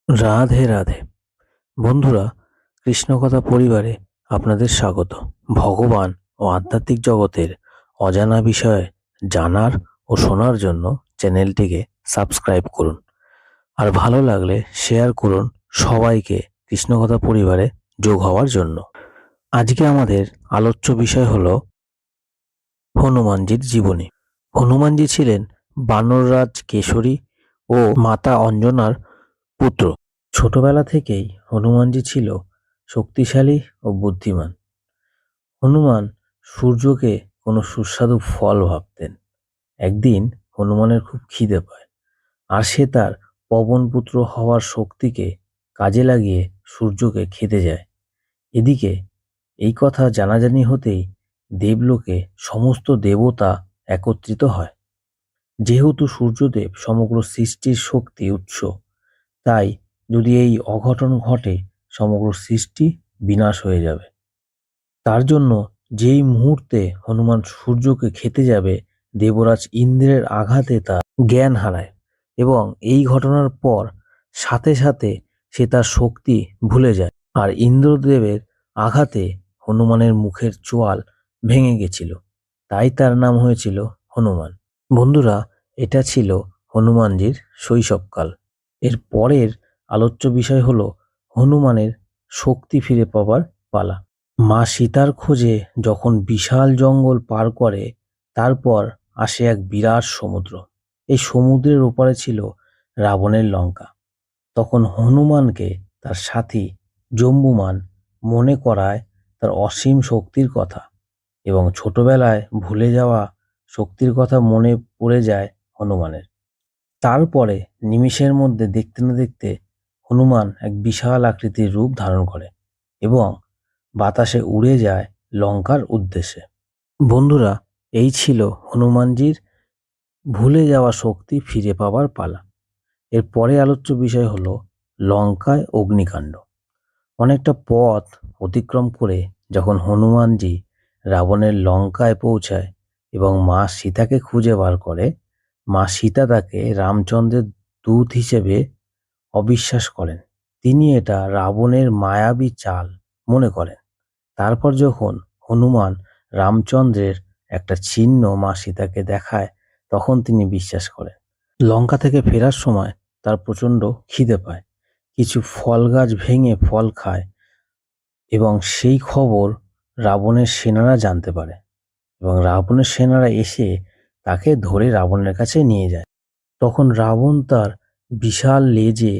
রাধে রাধে। বন্ধুরা, কৃষ্ণকথা পরিবারে আপনাদের স্বাগত। ভগবান ও আধ্যাত্মিক জগতের অজানা বিষয়ে জানার ও শোনার জন্য চ্যানেলটিকে সাবস্ক্রাইব করুন, আর ভালো লাগলে শেয়ার করুন সবাইকে কৃষ্ণকথা পরিবারে যোগ হওয়ার জন্য। আজকে আমাদের আলোচ্য বিষয় হলো হনুমানজির জীবনী। হনুমানজি ছিলেন বানররাজ কেশরী ও মাতা অঞ্জনার পুত্র। ছোটবেলা থেকেই হনুমানজি ছিল শক্তিশালী ও বুদ্ধিমান। হনুমান সূর্যকে কোনো সুস্বাদু ফল ভাবতেন। একদিন হনুমানের খুব খিদে পায়, আর সে তার পবনপুত্র হওয়ার শক্তিকে কাজে লাগিয়ে সূর্যকে খেতে যায়। এদিকে এই কথা জানাজানি হতেই দেবলোকে সমস্ত দেবতা একত্রিত হয়। যেহেতু সূর্যদেব সমগ্র সৃষ্টির শক্তি উৎস, তাই যদি এই অঘটন ঘটে সমগ্র সৃষ্টি বিনাশ হয়ে যাবে। তার জন্য যেই মুহূর্তে হনুমান সূর্যকে খেতে যাবে, দেবরাজ ইন্দ্রের আঘাতে তার জ্ঞান হারায়, এবং এই ঘটনার পর সাথে সাথে সে তার শক্তি ভুলে যায়। আর ইন্দ্রদেবের আঘাতে হনুমানের মুখের চোয়াল ভেঙে গেছিল, তাই তার নাম হয়েছিল হনুমান। বন্ধুরা, এটা ছিল হনুমানজির শৈশবকাল। এর পরের আলোচ্য বিষয় হলো হনুমানের শক্তি ফিরে পাবার পালা। মা সীতার খোঁজে যখন বিশাল জঙ্গল পার করে, তারপর আসে এক বিরাট সমুদ্র। এই সমুদ্রের ওপারে ছিল রাবণের লঙ্কা। তখন হনুমানকে তার সাথী জম্বুমান মনে করায় তার অসীম শক্তির কথা, এবং ছোটবেলায় ভুলে যাওয়া শক্তির কথা মনে পড়ে যায় হনুমানের। তারপরে নিমিষের মধ্যে দেখতে না দেখতে হনুমান এক বিশাল আকৃতির রূপ ধারণ করে এবং বাতাসে উড়ে যায় লঙ্কার উদ্দেশ্যে। বন্ধুরা, এই ছিল হনুমানজির ভুলে যাওয়া শক্তি ফিরে পাবার পালা। এর পরে আলোচ্য বিষয় হলো লঙ্কায় অগ্নিকাণ্ড। অনেকটা পথ অতিক্রম করে যখন হনুমানজি রাবণের লঙ্কায় পৌঁছায় এবং মা সীতাকে খুঁজে বার করে, মা সীতা তাকে রামচন্দ্রের দূত হিসেবে অবিশ্বাস করেন। তিনি এটা রাবণের মায়াবী চাল মনে করেন। তারপর যখন হনুমান রামচন্দ্রের একটা চিহ্ন মা সীতাকে দেখায়, তখন তিনি বিশ্বাস করেন। লঙ্কা থেকে ফেরার সময় তার প্রচণ্ড খিদে পায়। কিছু ফল গাছ ভেঙে ফল খায়, এবং সেই খবর রাবণের সেনারা জানতে পারে, এবং রাবণের সেনারা এসে তাকে ধরে রাবণের কাছে নিয়ে যায়। তখন রাবণ তার বিশাল লেজে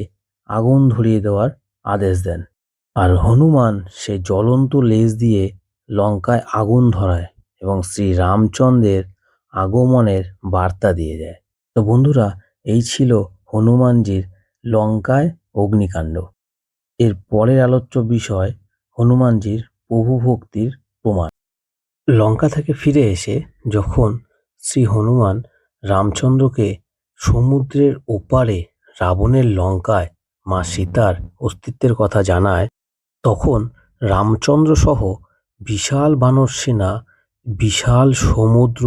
আগুন ধরিয়ে দেওয়ার আদেশ দেন, আর হনুমান সেই জ্বলন্ত লেজ দিয়ে লঙ্কায় আগুন ধরায় এবং শ্রী রামচন্দ্রের আগমনের বার্তা দিয়ে যায়। তো বন্ধুরা, এই ছিল হনুমানজির লঙ্কায় অগ্নিকাণ্ড। এর পরের আলোচ্য বিষয় হনুমানজির প্রভু ভক্তির প্রমাণ। লঙ্কা থেকে ফিরে এসে যখন শ্রী হনুমান রামচন্দ্রকে সমুদ্রের ওপারে রাবণের লঙ্কায় মা সীতার অস্তিত্বের কথা জানায়, তখন রামচন্দ্র সহ বিশাল বানর সেনা বিশাল সমুদ্র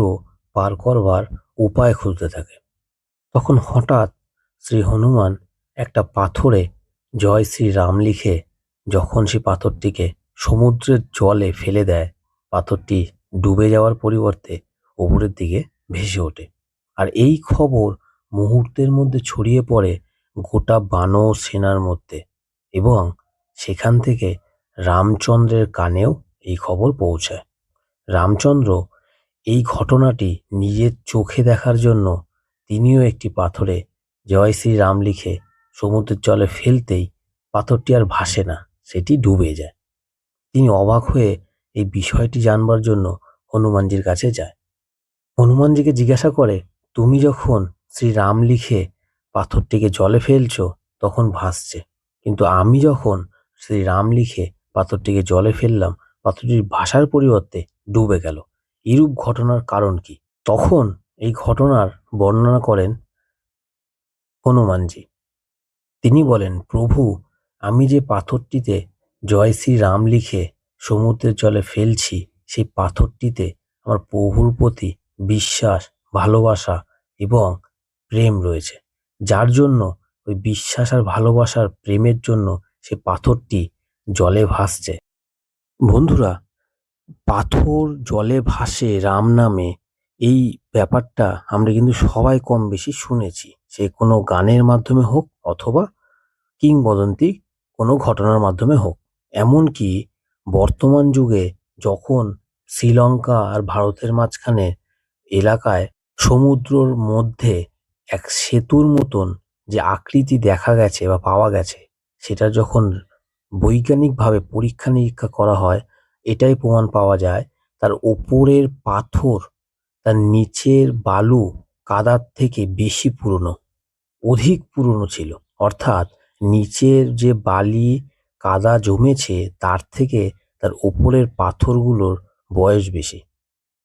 পার করবার উপায় খুঁজতে থাকে। তখন হঠাৎ শ্রী হনুমান একটা পাথরে জয় শ্রীরাম লিখে যখন সে পাথরটিকে সমুদ্রের জলে ফেলে দেয়, পাথরটি ডুবে যাওয়ার পরিবর্তে উপরের দিকে ভেসে ওঠে। আর এই খবর মুহূর্তের মধ্যে ছড়িয়ে পড়ে গোটা বানর সেনার মধ্যে, এবং সেখান থেকে রামচন্দ্রের কানেও এই খবর পৌঁছায়। রামচন্দ্র এই ঘটনাটি নিজের চোখে দেখার জন্য তিনিও একটি পাথরে জয় শ্রীরাম লিখে সমুদ্রের জলে ফেলতেই পাথরটি আর ভাসে না, সেটি ডুবে যায়। তিনি অবাক হয়ে এই বিষয়টি জানবার জন্য হনুমানজির কাছে যায়। হনুমানজিকে জিজ্ঞাসা করে, তুমি যখন শ্রীরাম লিখে পাথরটিকে জলে ফেলছো তখন ভাসছে, কিন্তু আমি যখন শ্রীরাম লিখে পাথরটিকে জলে ফেললাম, পাথরটির ভাসার পরিবর্তে ডুবে গেল। এরূপ ঘটনার কারণ কি? তখন এই ঘটনার বর্ণনা করেন হনুমানজি। তিনি বলেন, প্রভু, আমি যে পাথরটিতে জয় শ্রীরাম লিখে সমুদ্রের জলে ফেলছি, সেই পাথরটিতে আমার প্রভুর প্রতি বিশ্বাস, ভালোবাসা এবং প্রেম রয়েছে, যার জন্য ওই বিশ্বাস আর ভালোবাসার প্রেমের জন্য সে পাথরটি জলে ভাসছে। বন্ধুরা, পাথর জলে ভাসে রাম নামে, এই ব্যাপারটা আমরা কিন্তু সবাই কম বেশি শুনেছি, সে কোনো গানের মাধ্যমে হোক অথবা কিংবদন্তি কোনো ঘটনার মাধ্যমে হোক। এমনকি বর্তমান যুগে যখন শ্রীলঙ্কা আর ভারতের মাঝখানে এলাকায় সমুদ্রর মধ্যে এক সেতুর মতন যে আকৃতি দেখা গেছে বা পাওয়া গেছে, সেটা যখন বৈজ্ঞানিকভাবে পরীক্ষা নিরীক্ষা করা হয়, এটাই প্রমাণ পাওয়া যায় তার ওপরের পাথর তার নিচের বালু কাদার থেকে বেশি পুরনো, অধিক পুরনো ছিল। অর্থাৎ নিচের যে বালি কাদা জমেছে তার থেকে তার ওপরের পাথরগুলোর বয়স বেশি।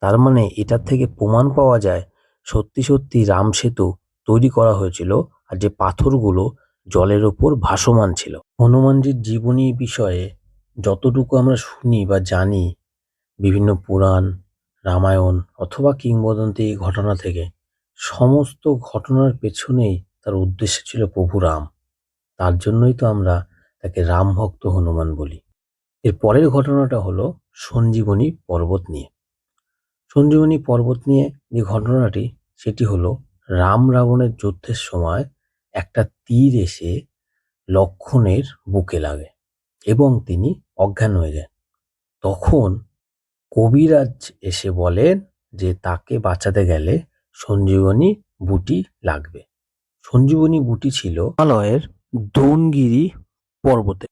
তার মানে এটার থেকে প্রমাণ পাওয়া যায় সত্যি সত্যি রাম সেতু তৈরি করা হয়েছিল, আর যে পাথরগুলো জলের ওপর ভাসমান ছিল। হনুমানজির জীবনী বিষয়ে যতটুকু আমরা শুনি বা জানি বিভিন্ন পুরাণ, রামায়ণ অথবা কিংবদন্তি ঘটনা থেকে, সমস্ত ঘটনার পেছনেই তার উদ্দেশ্য ছিল প্রভু রাম। তার জন্যই তো আমরা তাকে রাম ভক্ত হনুমান বলি। এর পরের ঘটনাটা হলো সঞ্জীবনী পর্বত নিয়ে। সঞ্জীবনী পর্বত নিয়ে যে ঘটনাটি, সেটি হলো রাম রাবণের যুদ্ধের সময় একটা তীর এসে লক্ষ্মণের বুকে লাগে এবং তিনি অজ্ঞান হয়ে যান। তখন কবিরাজ এসে বলেন যে তাকে বাঁচাতে গেলে সঞ্জীবনী বুটি লাগবে। সঞ্জীবনী বুটি ছিল হিমালয়ের দৌনগিরি পর্বতে।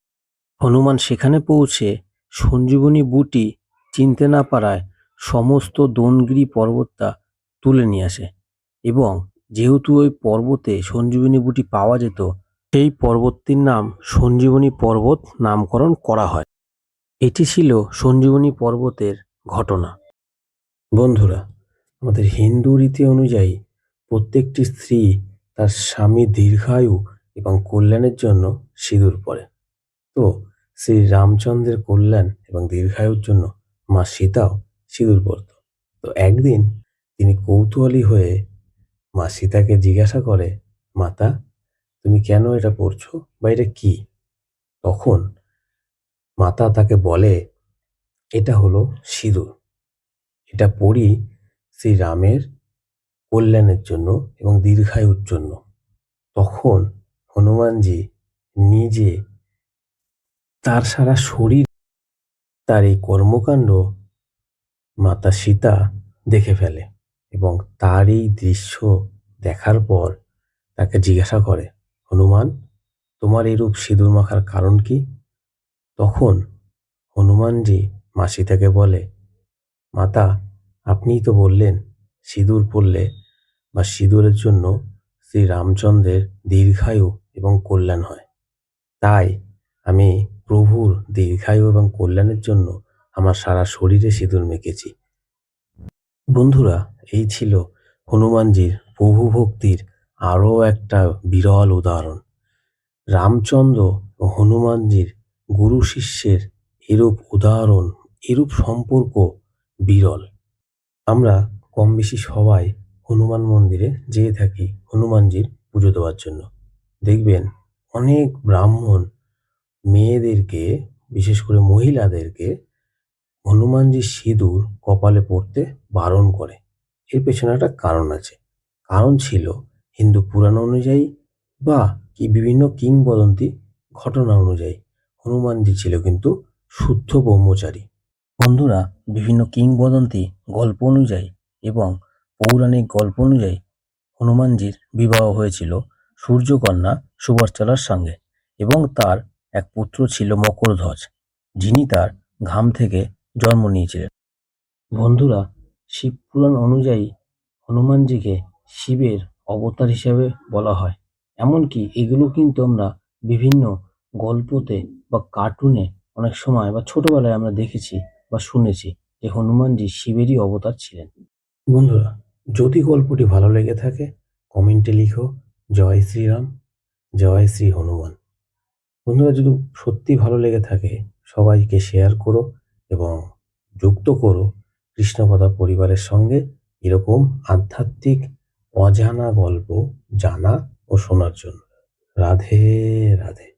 হনুমান সেখানে পৌঁছে সঞ্জীবনী বুটি চিনতে না পারায় সমস্ত দৌনগিরি পর্বতটা তুলে নিয়ে আসে, এবং যেহেতু ওই পর্বতে সঞ্জীবনী বুটি পাওয়া যেত, সেই পর্বতটির নাম সঞ্জীবনী পর্বত নামকরণ করা হয়। এটি ছিল সঞ্জীবনী পর্বতের ঘটনা। বন্ধুরা, আমাদের হিন্দু রীতি অনুযায়ী প্রত্যেকটি স্ত্রী তার স্বামী দীর্ঘায়ু এবং কল্যাণের জন্য সিঁদুর পরে। তো শ্রী রামচন্দ্রের কল্যাণ এবং দীর্ঘায়ুর জন্য মা সীতাও সিঁদুর পরত। তো একদিন তিনি কৌতূহলী হয়ে মা সীতাকে জিজ্ঞাসা করে, মাতা, তুমি কেন এটা পরছো বা এটা কি? তখন মাতা তাকে বলে, এটা হলো সিঁদুর, এটা পরি শ্রীরামের কল্যাণের জন্য এবং দীর্ঘায়ুর জন্য। তখন হনুমানজি নিজে তার সারা শরীর, তার এই কর্মকাণ্ড মাতা সীতা দেখে ফেলে এবং তার এই দৃশ্য দেখার পর তাকে জিজ্ঞাসা করে, হনুমান, তোমার এরূপ সিঁদুর মাখার কারণ কি? তখন হনুমানজি মা সীতাকে বলে, মাতা, আপনিই তো বললেন সিঁদুর পরলে বা সিঁদুরের জন্য শ্রী রামচন্দ্রের দীর্ঘায়ু এবং কল্যাণ হয়। তাই আমি প্রভুর দীর্ঘায়ু এবং কল্যাণের জন্য আমার সারা শরীরে সিঁদুর মেখেছি। বন্ধুরা, এই ছিল হনুমানজির প্রভু ভক্তির আরও একটা বিরল উদাহরণ। রামচন্দ্র ও হনুমানজির গুরু শিষ্যের এরূপ উদাহরণ, এরূপ সম্পর্ক বিরল। আমরা কম বেশি সবাই হনুমান মন্দিরে যেয়ে থাকি হনুমানজির পুজো দেওয়ার জন্য। দেখবেন অনেক ব্রাহ্মণ মেয়েদেরকে, বিশেষ করে মহিলাদেরকে, হনুমানজির সিঁদুর কপালে পরতে বারণ করে। এর পেছনে একটা কারণ আছে। কারণ ছিল হিন্দু পুরাণ অনুযায়ী বা বিভিন্ন কিংবদন্তি ঘটনা অনুযায়ী হনুমানজি ছিল কিন্তু শুদ্ধ ব্রহ্মচারী। বন্ধুরা, বিভিন্ন কিংবদন্তি গল্প অনুযায়ী এবং পৌরাণিক গল্প অনুযায়ী হনুমানজির বিবাহ হয়েছিল সূর্যকন্যা সুবর্চলার সঙ্গে, এবং তার এক পুত্র ছিল মকরধ্বজ, যিনি তার ঘাম থেকে জন্ম নিয়েছিলেন। বন্ধুরা, শিব পুরাণ অনুযায়ী হনুমানজিকে শিবের অবতার হিসেবে বলা হয়। এমনকি এগুলো কিন্তু আমরা বিভিন্ন গল্পতে বা কার্টুনে অনেক সময় বা ছোটবেলায় আমরা দেখেছি বা শুনেছি যে হনুমানজি শিবেরই অবতার ছিলেন। বন্ধুরা, যদি গল্পটি ভালো লেগে থাকে কমেন্টে লিখো জয় শ্রীরাম, জয় শ্রী হনুমান। বন্ধুরা, যদি সত্যি ভালো লেগে থাকে সবাইকে শেয়ার করো এবং যুক্ত করো কৃষ্ণকথা পরিবারের সঙ্গে এরকম আধ্যাত্মিক অজানা গল্প জানা ও শোনার জন্য। রাধে রাধে।